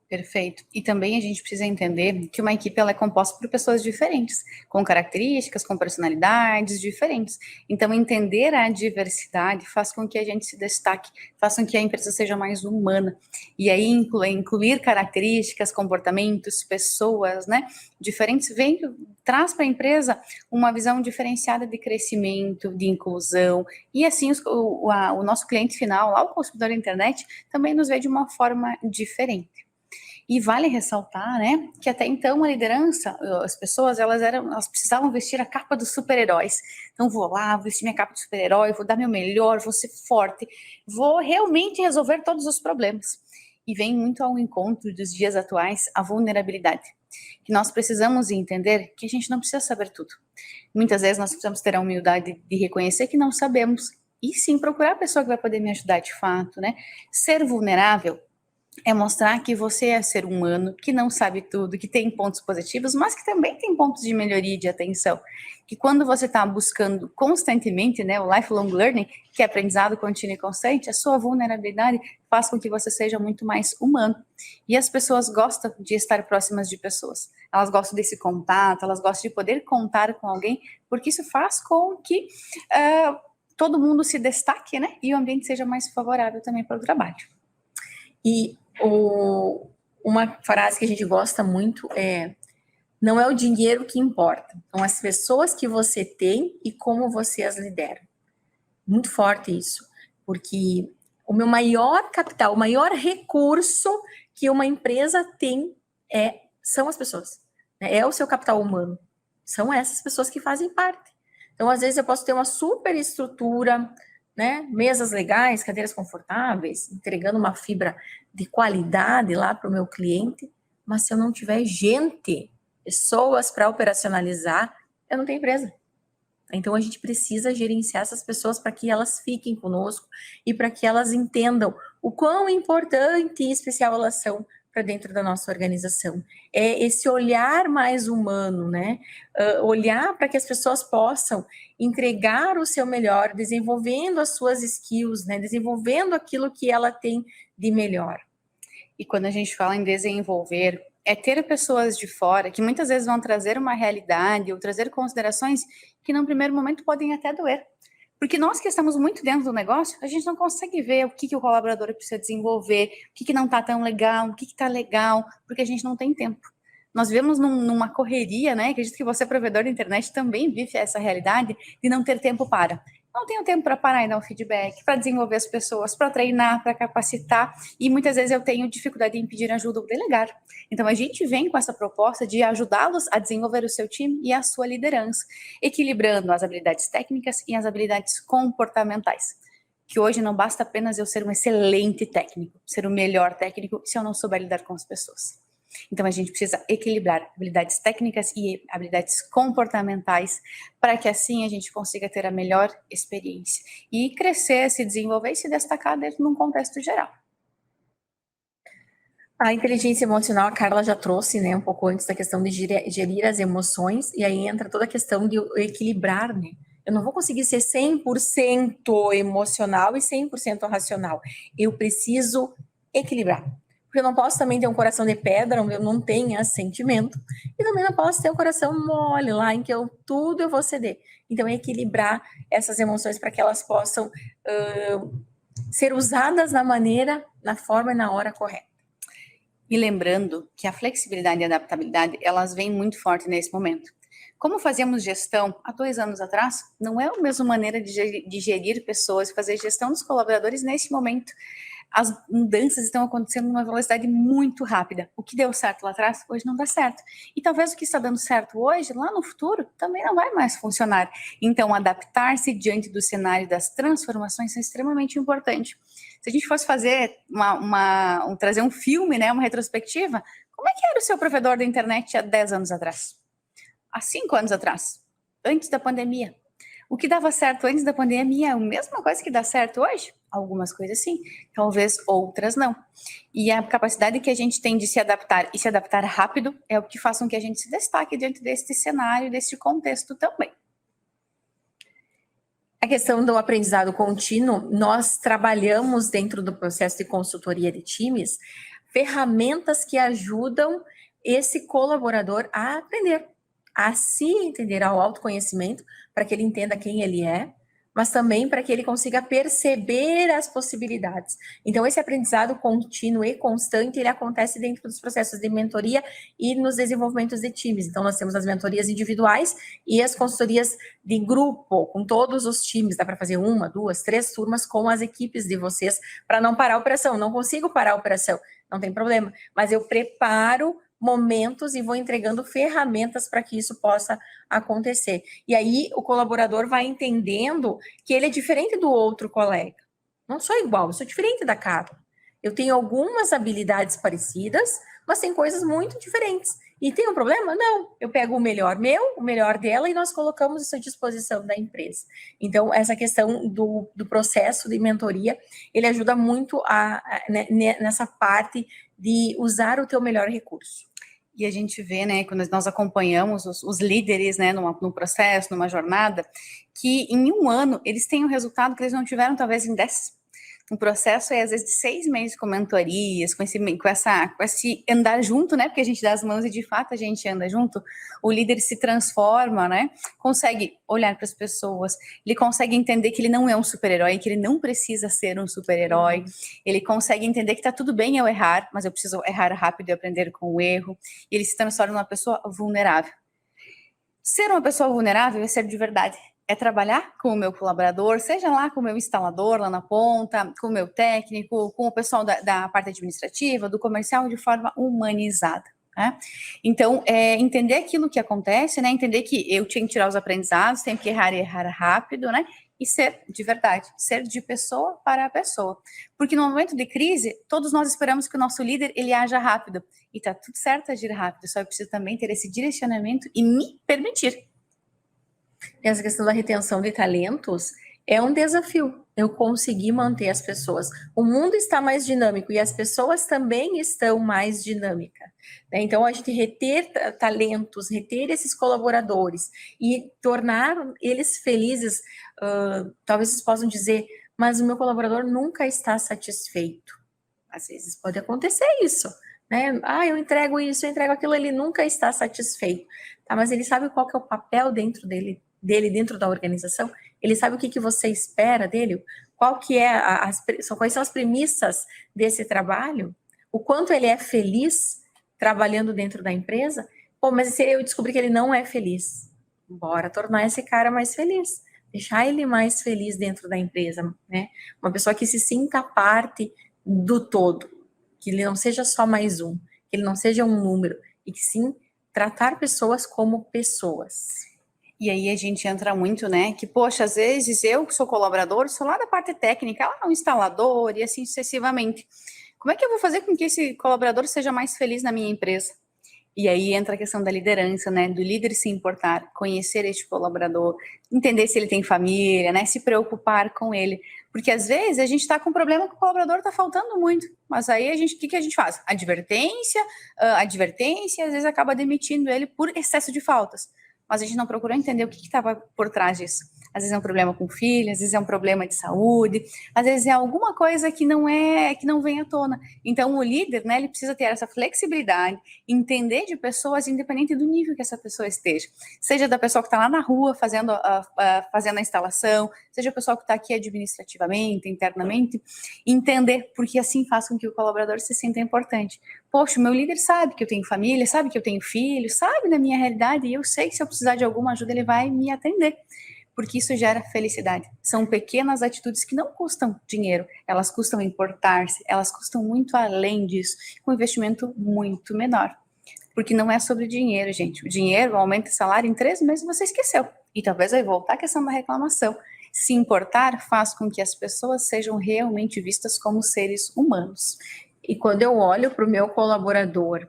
Perfeito. E também a gente precisa entender que uma equipe ela é composta por pessoas diferentes, com características, com personalidades diferentes. Então, entender a diversidade faz com que a gente se destaque, faz com que a empresa seja mais humana. E aí, incluir características, comportamentos, pessoas, né, diferentes, traz para a empresa uma visão diferenciada de crescimento, de inclusão, e assim o nosso cliente final, lá o consumidor da internet, também nos vê de uma forma diferente. E vale ressaltar, né, que até então a liderança, as pessoas, elas precisavam vestir a capa dos super-heróis. Então, vou lá, vou vestir minha capa de super-herói, vou dar meu melhor, vou ser forte, vou realmente resolver todos os problemas. E vem muito ao encontro dos dias atuais a vulnerabilidade, que nós precisamos entender que a gente não precisa saber tudo. Muitas vezes nós precisamos ter a humildade de reconhecer que não sabemos e sim procurar a pessoa que vai poder me ajudar de fato, né? Ser vulnerável é mostrar que você é ser humano, que não sabe tudo, que tem pontos positivos, mas que também tem pontos de melhoria e de atenção. Que quando você está buscando constantemente, né, o lifelong learning, que é aprendizado contínuo e constante, a sua vulnerabilidade faz com que você seja muito mais humano. E as pessoas gostam de estar próximas de pessoas. Elas gostam desse contato, elas gostam de poder contar com alguém, porque isso faz com que todo mundo se destaque, né, e o ambiente seja mais favorável também para o trabalho. E uma frase que a gente gosta muito é: não é o dinheiro que importa, são as pessoas que você tem e como você as lidera. Muito forte isso, porque o meu maior capital, o maior recurso que uma empresa tem são as pessoas, né? É o seu capital humano, são essas pessoas que fazem parte. Então, às vezes eu posso ter uma super estrutura, né? Mesas legais, cadeiras confortáveis, entregando uma fibra de qualidade lá para o meu cliente, mas se eu não tiver gente, pessoas para operacionalizar, eu não tenho empresa. Então a gente precisa gerenciar essas pessoas para que elas fiquem conosco e para que elas entendam o quão importante e especial elas são para dentro da nossa organização. É esse olhar mais humano, né? Olhar para que as pessoas possam entregar o seu melhor, desenvolvendo as suas skills, né? Desenvolvendo aquilo que ela tem de melhor. E quando a gente fala em desenvolver, é ter pessoas de fora que muitas vezes vão trazer uma realidade ou trazer considerações que, num primeiro momento, podem até doer. Porque nós que estamos muito dentro do negócio, a gente não consegue ver o que o colaborador precisa desenvolver, o que não está tão legal, o que está legal, porque a gente não tem tempo. Nós vivemos numa correria, né? Acredito que você, provedor da internet, também vive essa realidade de não ter tempo para. Não tenho tempo para parar e dar um feedback, para desenvolver as pessoas, para treinar, para capacitar, e muitas vezes eu tenho dificuldade em pedir ajuda ou delegar. Então a gente vem com essa proposta de ajudá-los a desenvolver o seu time e a sua liderança, equilibrando as habilidades técnicas e as habilidades comportamentais. Que hoje não basta apenas eu ser um excelente técnico, ser o melhor técnico, se eu não souber lidar com as pessoas. Então, a gente precisa equilibrar habilidades técnicas e habilidades comportamentais para que assim a gente consiga ter a melhor experiência e crescer, se desenvolver e se destacar dentro de um contexto geral. A inteligência emocional, a Carla já trouxe, né, um pouco antes da questão de gerir as emoções, e aí entra toda a questão de equilibrar, né? Eu não vou conseguir ser 100% emocional e 100% racional. Eu preciso equilibrar. Porque eu não posso também ter um coração de pedra, onde eu não tenha sentimento, e também não posso ter um coração mole lá, em que tudo eu vou ceder. Então, é equilibrar essas emoções para que elas possam ser usadas na forma e na hora correta. E lembrando que a flexibilidade e a adaptabilidade, elas vêm muito forte nesse momento. Como fazíamos gestão há 2 anos atrás, não é a mesma maneira de gerir pessoas, fazer gestão dos colaboradores nesse momento. As mudanças estão acontecendo numa velocidade muito rápida. O que deu certo lá atrás, hoje não dá certo. E talvez o que está dando certo hoje, lá no futuro, também não vai mais funcionar. Então, adaptar-se diante do cenário das transformações é extremamente importante. Se a gente fosse fazer trazer um filme, né, uma retrospectiva, como é que era o seu provedor da internet há 10 anos atrás? Há 5 anos atrás, antes da pandemia? O que dava certo antes da pandemia é a mesma coisa que dá certo hoje? Algumas coisas sim, talvez outras não. E a capacidade que a gente tem de se adaptar e se adaptar rápido é o que faz com que a gente se destaque diante deste cenário, deste contexto também. A questão do aprendizado contínuo, nós trabalhamos dentro do processo de consultoria de times ferramentas que ajudam esse colaborador a aprender, a se entender, ao autoconhecimento, para que ele entenda quem ele é, mas também para que ele consiga perceber as possibilidades. Então, esse aprendizado contínuo e constante, ele acontece dentro dos processos de mentoria e nos desenvolvimentos de times. Então, nós temos as mentorias individuais e as consultorias de grupo, com todos os times. Dá para fazer 1, 2, 3 turmas com as equipes de vocês, para não parar a operação. Não consigo parar a operação, não tem problema, mas eu preparo momentos e vou entregando ferramentas para que isso possa acontecer. E aí o colaborador vai entendendo que ele é diferente do outro colega. Não sou igual, eu sou diferente da Carla. Eu tenho algumas habilidades parecidas, mas tem coisas muito diferentes. E tem um problema? Não. Eu pego o melhor meu, o melhor dela, e nós colocamos isso à disposição da empresa. Então, essa questão do processo de mentoria, ele ajuda muito nessa parte de usar o teu melhor recurso. E a gente vê, né, quando nós acompanhamos os líderes, né, num processo, numa jornada, que em 1 ano eles têm um resultado que eles não tiveram talvez em 10. Um processo é às vezes de 6 meses com mentorias, com esse andar junto, né? Porque a gente dá as mãos e de fato a gente anda junto. O líder se transforma, né? Consegue olhar para as pessoas, ele consegue entender que ele não é um super-herói, que ele não precisa ser um super-herói. Ele consegue entender que tá tudo bem eu errar, mas eu preciso errar rápido e aprender com o erro. E ele se transforma numa pessoa vulnerável. Ser uma pessoa vulnerável é ser de verdade. É trabalhar com o meu colaborador, seja lá com o meu instalador lá na ponta, com o meu técnico, com o pessoal da parte administrativa, do comercial, de forma humanizada. Né? Então, entender aquilo que acontece, né? Entender que eu tinha que tirar os aprendizados, tenho que errar e errar rápido, né? E ser de verdade, ser de pessoa para a pessoa. Porque no momento de crise, todos nós esperamos que o nosso líder, ele haja rápido. E tá tudo certo agir rápido, só eu preciso também ter esse direcionamento e me permitir. Essa questão da retenção de talentos é um desafio. Eu consegui manter as pessoas. O mundo está mais dinâmico e as pessoas também estão mais dinâmicas. Né? Então, a gente reter talentos, reter esses colaboradores e tornar eles felizes, talvez vocês possam dizer, mas o meu colaborador nunca está satisfeito. Às vezes pode acontecer isso. Né? Eu entrego isso, eu entrego aquilo, ele nunca está satisfeito. Tá? Mas ele sabe qual que é o papel dentro dele dentro da organização, ele sabe o que você espera dele, qual que é quais são as premissas desse trabalho, o quanto ele é feliz trabalhando dentro da empresa. Pô, mas se eu descobrir que ele não é feliz, bora tornar esse cara mais feliz, deixar ele mais feliz dentro da empresa, né? Uma pessoa que se sinta parte do todo, que ele não seja só mais um, que ele não seja um número, e que sim tratar pessoas como pessoas. E aí a gente entra muito, né, que, poxa, às vezes eu que sou colaborador, sou lá da parte técnica, lá um instalador e assim sucessivamente. Como é que eu vou fazer com que esse colaborador seja mais feliz na minha empresa? E aí entra a questão da liderança, né, do líder se importar, conhecer este colaborador, entender se ele tem família, né, se preocupar com ele. Porque às vezes a gente está com um problema que o colaborador está faltando muito, mas aí o que a gente faz? Advertência, às vezes acaba demitindo ele por excesso de faltas. Mas a gente não procurou entender o que estava por trás disso. Às vezes é um problema com o filho, às vezes é um problema de saúde, às vezes é alguma coisa que não vem à tona. Então o líder, né, ele precisa ter essa flexibilidade, entender de pessoas independente do nível que essa pessoa esteja. Seja da pessoa que está lá na rua fazendo a instalação, seja a pessoa que está aqui administrativamente, internamente, entender, porque assim faz com que o colaborador se sinta importante. Poxa, o meu líder sabe que eu tenho família, sabe que eu tenho filho, sabe da minha realidade, e eu sei que se eu precisar de alguma ajuda, ele vai me atender, porque isso gera felicidade. São pequenas atitudes que não custam dinheiro, elas custam importar-se, elas custam muito além disso, com um investimento muito menor. Porque não é sobre dinheiro, gente. O dinheiro aumenta o salário em 3 meses, você esqueceu. E talvez vai voltar a questão da reclamação. Se importar faz com que as pessoas sejam realmente vistas como seres humanos. E quando eu olho para o meu colaborador,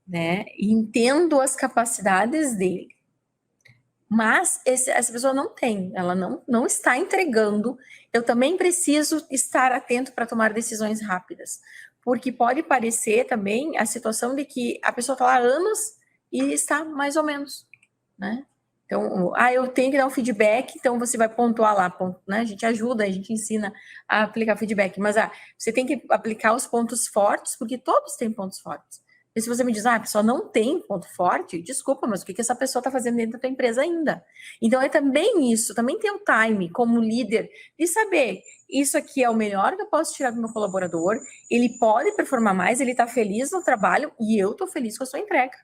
né, entendo as capacidades dele, Mas essa pessoa não tem, ela não está entregando. Eu também preciso estar atento para tomar decisões rápidas, porque pode parecer também a situação de que a pessoa está lá há anos e está mais ou menos, né? Então, eu tenho que dar um feedback, então você vai pontuar lá, né? A gente ajuda, a gente ensina a aplicar feedback, mas você tem que aplicar os pontos fortes, porque todos têm pontos fortes. E se você me diz, a pessoa não tem ponto forte, desculpa, mas o que essa pessoa está fazendo dentro da tua empresa ainda? Então, é também isso, também tem o time, como líder, de saber, isso aqui é o melhor que eu posso tirar do meu colaborador, ele pode performar mais, ele está feliz no trabalho, e eu estou feliz com a sua entrega.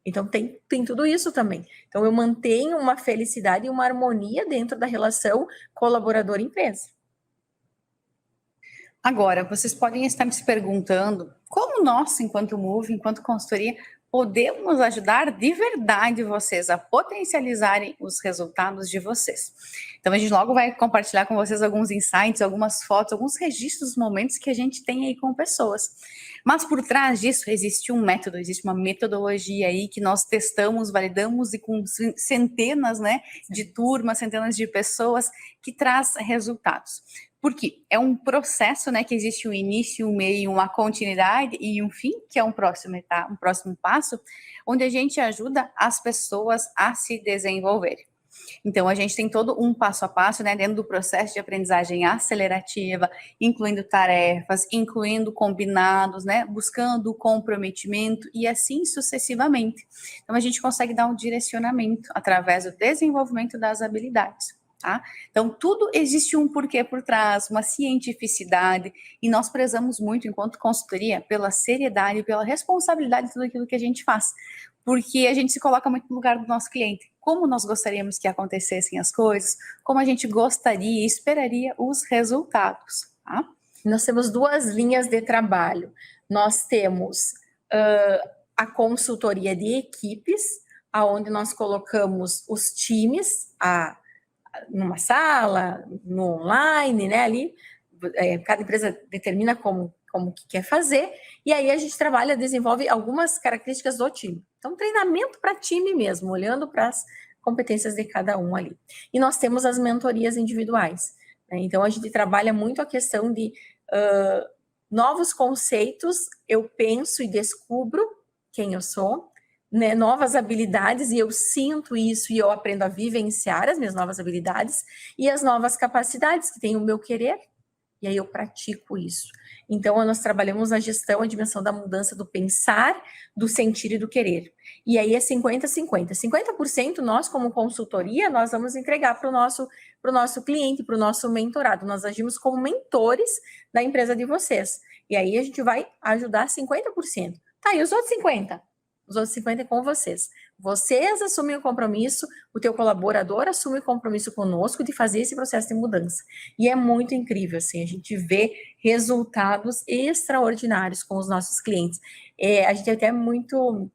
Então, tem tudo isso também. Então, eu mantenho uma felicidade e uma harmonia dentro da relação colaborador-empresa. Agora, vocês podem estar se perguntando como nós, enquanto Move, enquanto consultoria, podemos ajudar de verdade vocês a potencializarem os resultados de vocês. Então, a gente logo vai compartilhar com vocês alguns insights, algumas fotos, alguns registros dos momentos que a gente tem aí com pessoas. Mas por trás disso existe um método, existe uma metodologia aí que nós testamos, validamos e com centenas, né, de turmas, centenas de pessoas que traz resultados. Porque é um processo, né, que existe um início, um meio, uma continuidade e um fim, que é um próximo passo, onde a gente ajuda as pessoas a se desenvolverem. Então, a gente tem todo um passo a passo, né, dentro do processo de aprendizagem acelerativa, incluindo tarefas, incluindo combinados, né, buscando o comprometimento e assim sucessivamente. Então, a gente consegue dar um direcionamento através do desenvolvimento das habilidades. Tá? Então, tudo existe um porquê por trás, uma cientificidade, e nós prezamos muito, enquanto consultoria, pela seriedade e pela responsabilidade de tudo aquilo que a gente faz, porque a gente se coloca muito no lugar do nosso cliente, como nós gostaríamos que acontecessem as coisas, como a gente gostaria e esperaria os resultados. Tá? Nós temos duas linhas de trabalho. Nós temos a consultoria de equipes, aonde nós colocamos os times, numa sala, no online, né, ali, cada empresa determina como que quer fazer, e aí a gente trabalha, desenvolve algumas características do time. Então, treinamento para time mesmo, olhando para as competências de cada um ali. E nós temos as mentorias individuais, né? Então, a gente trabalha muito a questão de novos conceitos, eu penso e descubro quem eu sou, né, novas habilidades, e eu sinto isso e eu aprendo a vivenciar as minhas novas habilidades e as novas capacidades que tem o meu querer, e aí eu pratico isso. Então, nós trabalhamos na gestão, a dimensão da mudança do pensar, do sentir e do querer. E aí é 50-50. 50% nós, como consultoria, nós vamos entregar para o nosso cliente, para o nosso mentorado. Nós agimos como mentores da empresa de vocês. E aí a gente vai ajudar 50%. Tá, e os outros 50%? Os outros 50% é com vocês. Vocês assumem o compromisso, o teu colaborador assume o compromisso conosco de fazer esse processo de mudança. E é muito incrível, assim, a gente vê resultados extraordinários com os nossos clientes. A gente é até muito,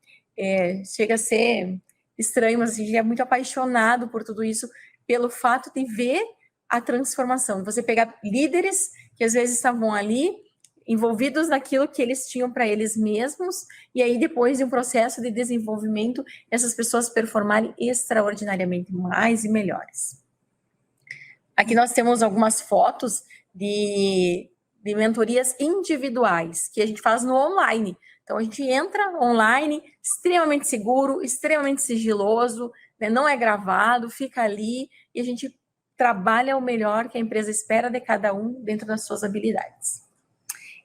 chega a ser estranho, mas a gente é muito apaixonado por tudo isso, pelo fato de ver a transformação. Você pegar líderes que às vezes estavam ali, envolvidos naquilo que eles tinham para eles mesmos, e aí depois de um processo de desenvolvimento, essas pessoas performarem extraordinariamente mais e melhores. Aqui nós temos algumas fotos de mentorias individuais, que a gente faz no online. Então, a gente entra online, extremamente seguro, extremamente sigiloso, né? Não é gravado, fica ali, e a gente trabalha o melhor que a empresa espera de cada um dentro das suas habilidades.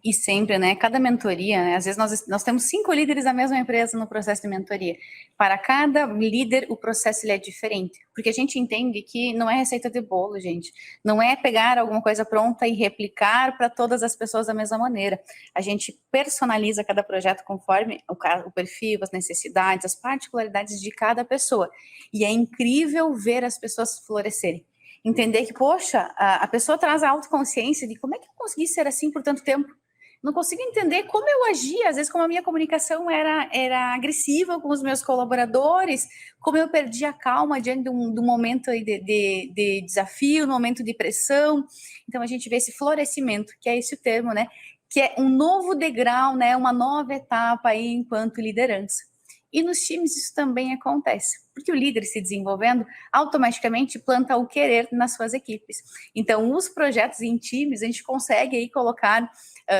E sempre, né, cada mentoria, né, às vezes nós temos 5 líderes da mesma empresa no processo de mentoria. Para cada líder, o processo ele é diferente, porque a gente entende que não é receita de bolo, gente. Não é pegar alguma coisa pronta e replicar para todas as pessoas da mesma maneira. A gente personaliza cada projeto conforme o perfil, as necessidades, as particularidades de cada pessoa. E é incrível ver as pessoas florescerem. Entender que, poxa, a pessoa traz a autoconsciência de como é que eu consegui ser assim por tanto tempo. Não consigo entender como eu agia, às vezes como a minha comunicação era agressiva com os meus colaboradores, como eu perdi a calma diante de um momento de desafio, no momento de pressão. Então, a gente vê esse florescimento, que é esse o termo, né? Que é um novo degrau, né? Uma nova etapa aí enquanto liderança. E nos times isso também acontece. porque o líder se desenvolvendo automaticamente planta o querer nas suas equipes. Então, os projetos em times, a gente consegue aí colocar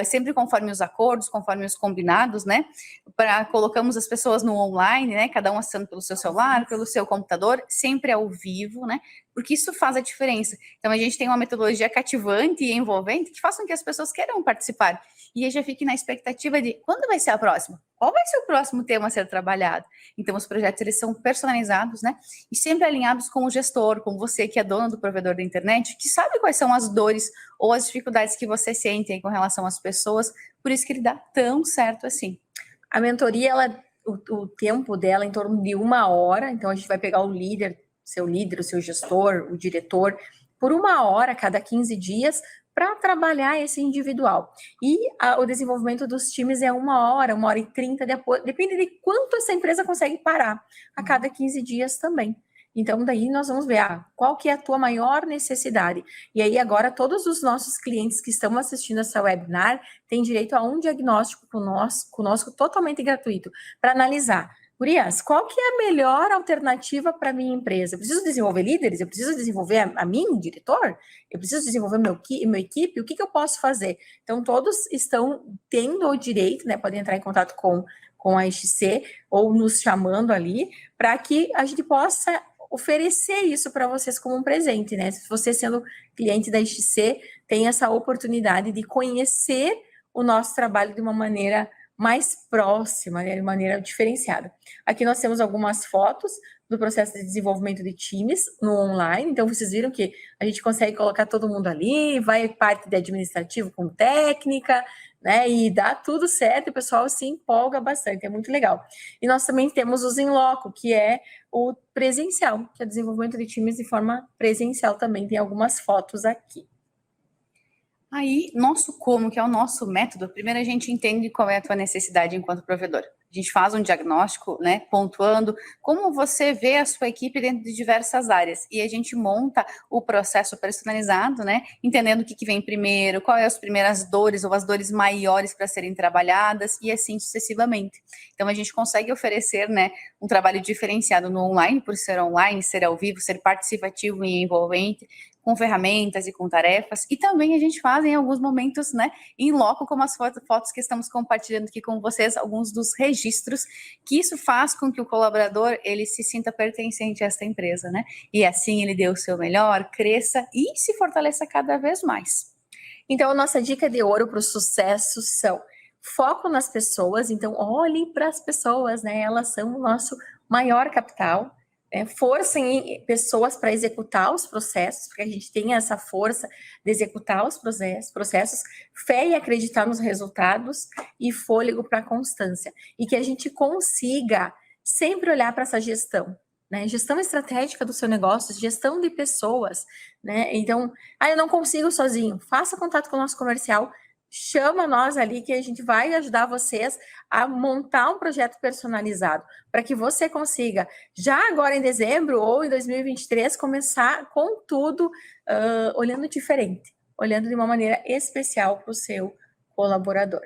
sempre conforme os acordos, conforme os combinados, né? Colocamos as pessoas no online, né? Cada um acessando pelo seu celular, pelo seu computador, sempre ao vivo, né? Porque isso faz a diferença. Então, a gente tem uma metodologia cativante e envolvente que faça com que as pessoas queiram participar. E aí já fique na expectativa de quando vai ser a próxima? Qual vai ser o próximo tema a ser trabalhado? Então, os projetos, eles são personalizados, né? E sempre alinhados com o gestor, com você que é dono do provedor da internet, que sabe quais são as dores ou as dificuldades que você sente com relação às pessoas, por isso que ele dá tão certo assim. A mentoria, o tempo dela é em torno de 1 hora, então a gente vai pegar o líder, o seu gestor, o diretor, por 1 hora a cada 15 dias, para trabalhar esse individual. E o desenvolvimento dos times é 1 hora, 1 hora e 30, depende de quanto essa empresa consegue parar a cada 15 dias também. Então, daí nós vamos ver qual que é a tua maior necessidade. E aí, agora, todos os nossos clientes que estão assistindo essa webinar têm direito a um diagnóstico conosco totalmente gratuito, para analisar. Gurias, qual que é a melhor alternativa para a minha empresa? Eu preciso desenvolver líderes? Eu preciso desenvolver a mim, diretor? Eu preciso desenvolver meu equipe? O que eu posso fazer? Então, todos estão tendo o direito, né? Podem entrar em contato com a XC ou nos chamando ali, para que a gente possa oferecer isso para vocês como um presente, né? Se você, sendo cliente da XC, tem essa oportunidade de conhecer o nosso trabalho de uma maneira mais próxima, né, de maneira diferenciada. Aqui nós temos algumas fotos do processo de desenvolvimento de times no online, então vocês viram que a gente consegue colocar todo mundo ali, vai parte de administrativo com técnica, né, e dá tudo certo, o pessoal se empolga bastante, é muito legal. E nós também temos os in loco, que é o presencial, que é desenvolvimento de times de forma presencial também, tem algumas fotos aqui. Aí, nosso como, que é o nosso método, primeiro a gente entende qual é a tua necessidade enquanto provedor. A gente faz um diagnóstico, né, pontuando como você vê a sua equipe dentro de diversas áreas. E a gente monta o processo personalizado, né, entendendo o que vem primeiro, quais são as primeiras dores ou as dores maiores para serem trabalhadas e assim sucessivamente. Então, a gente consegue oferecer, né, um trabalho diferenciado no online, por ser online, ser ao vivo, ser participativo e envolvente, com ferramentas e com tarefas, e também a gente faz em alguns momentos, né, em loco, como as fotos que estamos compartilhando aqui com vocês, alguns dos registros, que isso faz com que o colaborador, ele se sinta pertencente a esta empresa, né, e assim ele dê o seu melhor, cresça e se fortaleça cada vez mais. Então, a nossa dica de ouro para o sucesso são foco nas pessoas, então olhem para as pessoas, né, elas são o nosso maior capital, forcem pessoas para executar os processos, porque a gente tem essa força de executar os processos, fé e acreditar nos resultados e fôlego para a constância. E que a gente consiga sempre olhar para essa gestão, né? Gestão estratégica do seu negócio, gestão de pessoas, né? Então, eu não consigo sozinho, faça contato com o nosso comercial, chama nós ali que a gente vai ajudar vocês a montar um projeto personalizado para que você consiga, já agora em dezembro ou em 2023, começar com tudo olhando diferente, olhando de uma maneira especial para o seu colaborador.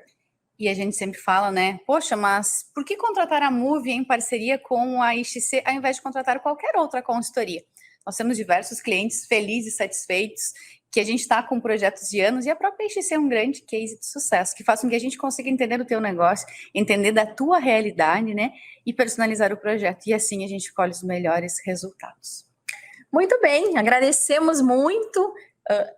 E a gente sempre fala, né, poxa, mas por que contratar a Moove em parceria com a XC ao invés de contratar qualquer outra consultoria? Nós temos diversos clientes felizes e satisfeitos, que a gente está com projetos de anos, e a própria XC é um grande case de sucesso, que faz com que a gente consiga entender o teu negócio, entender da tua realidade, né, e personalizar o projeto, e assim a gente colhe os melhores resultados. Muito bem, agradecemos muito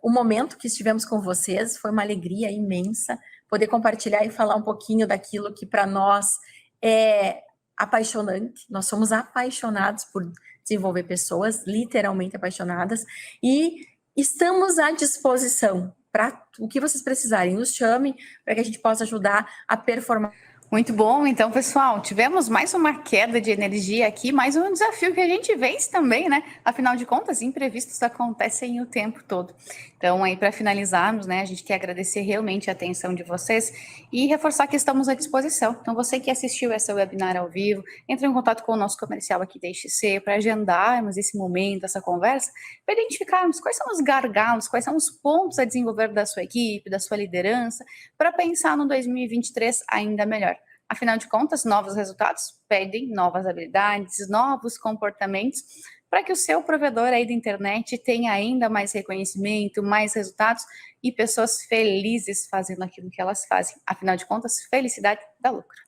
o momento que estivemos com vocês, foi uma alegria imensa poder compartilhar e falar um pouquinho daquilo que para nós é apaixonante, nós somos apaixonados por desenvolver pessoas, literalmente apaixonadas, e estamos à disposição para o que vocês precisarem, nos chame para que a gente possa ajudar a performar. Muito bom, então, pessoal, tivemos mais uma queda de energia aqui, mais um desafio que a gente vence também, né? Afinal de contas, imprevistos acontecem o tempo todo. Então, aí, para finalizarmos, né, a gente quer agradecer realmente a atenção de vocês e reforçar que estamos à disposição. Então, você que assistiu essa webinar ao vivo, entre em contato com o nosso comercial aqui da XC para agendarmos esse momento, essa conversa, para identificarmos quais são os gargalos, quais são os pontos a desenvolver da sua equipe, da sua liderança, para pensar no 2023 ainda melhor. Afinal de contas, novos resultados pedem novas habilidades, novos comportamentos, para que o seu provedor aí da internet tenha ainda mais reconhecimento, mais resultados e pessoas felizes fazendo aquilo que elas fazem. Afinal de contas, felicidade dá lucro.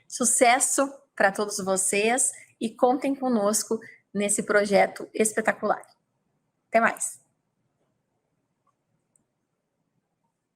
Sucesso para todos vocês e contem conosco nesse projeto espetacular. Até mais!